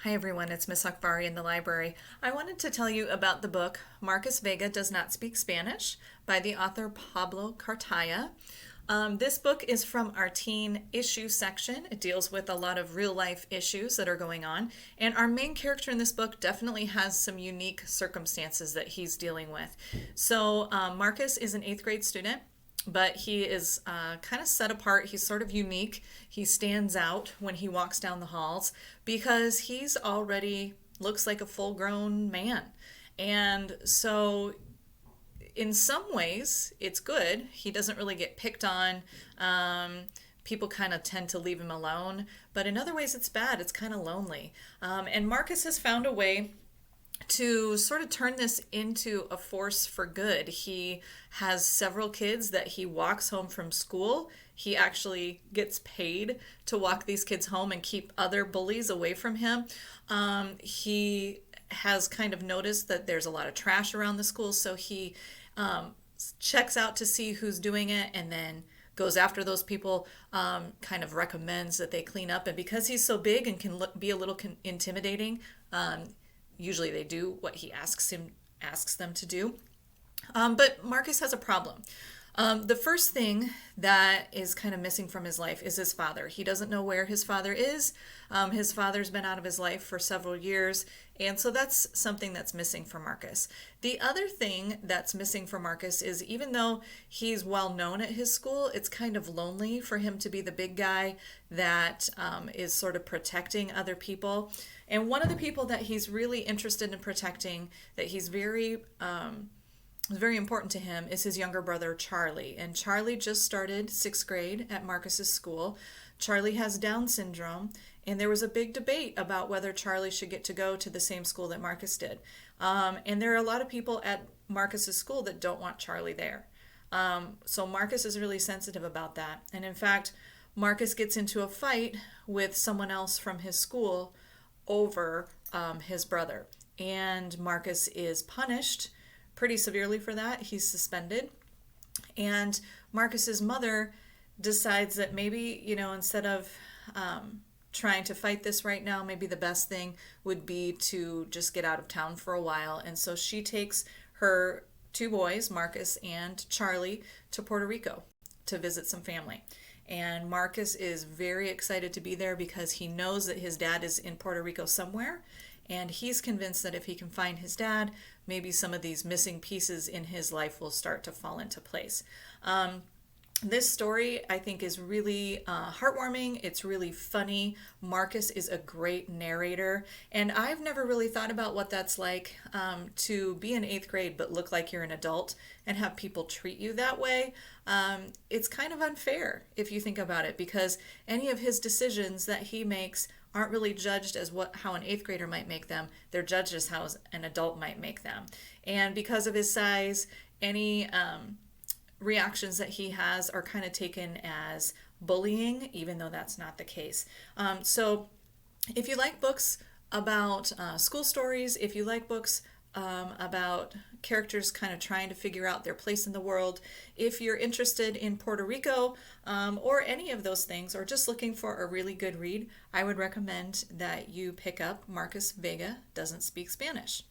Hi everyone, it's Miss Akbari in the library. I wanted to tell you about the book Marcus Vega Does Not Speak Spanish by the author Pablo Cartaya. This book is from our teen issue section. It deals with a lot of real life issues that are going on. And our main character in this book definitely has some unique circumstances that he's dealing with. Marcus is an eighth grade student, but he is kind of set apart. He's sort of unique. He stands out when he walks down the halls because he's already looks like a full grown man. And so, in some ways, it's good. He doesn't really get picked on. People kind of tend to leave him alone. But in other ways, it's bad. It's kind of lonely. And Marcus has found a way to sort of turn this into a force for good. He has several kids that he walks home from school. He actually gets paid to walk these kids home and keep other bullies away from him. He has kind of noticed that there's a lot of trash around the school, so he checks out to see who's doing it and then goes after those people, kind of recommends that they clean up. And because he's so big and can be a little intimidating, usually they do what he asks them to do. But Marcus has a problem. The first thing that is kind of missing from his life is his father. He doesn't know where his father is. His father's been out of his life for several years, and so that's something that's missing for Marcus. The other thing that's missing for Marcus is even though he's well known at his school, it's kind of lonely for him to be the big guy that is sort of protecting other people. And one of the people that he's really interested in protecting, that he's very important to him, is his younger brother Charlie. And Charlie just started sixth grade at Marcus's school. Charlie has Down syndrome, and there was a big debate about whether Charlie should get to go to the same school that Marcus did. And there are a lot of people at Marcus's school that don't want Charlie there. So Marcus is really sensitive about that. And in fact, Marcus gets into a fight with someone else from his school over his brother. And Marcus is punished pretty severely for that. He's suspended. And Marcus's mother decides that maybe, instead of trying to fight this right now, maybe the best thing would be to just get out of town for a while. And so she takes her two boys, Marcus and Charlie, to Puerto Rico to visit some family. And Marcus is very excited to be there because he knows that his dad is in Puerto Rico somewhere. And he's convinced that if he can find his dad, maybe some of these missing pieces in his life will start to fall into place. This story, I think, is really heartwarming. It's really funny. Marcus is a great narrator. And I've never really thought about what that's like to be in eighth grade but look like you're an adult and have people treat you that way. It's kind of unfair if you think about it, because any of his decisions that he makes aren't really judged as how an eighth grader might make them. They're judged as how an adult might make them. And because of his size, any reactions that he has are kind of taken as bullying, even though that's not the case. So if you like books about school stories, if you like books about characters kind of trying to figure out their place in the world, if you're interested in Puerto Rico or any of those things, or just looking for a really good read, I would recommend that you pick up Marcus Vega Doesn't Speak Spanish.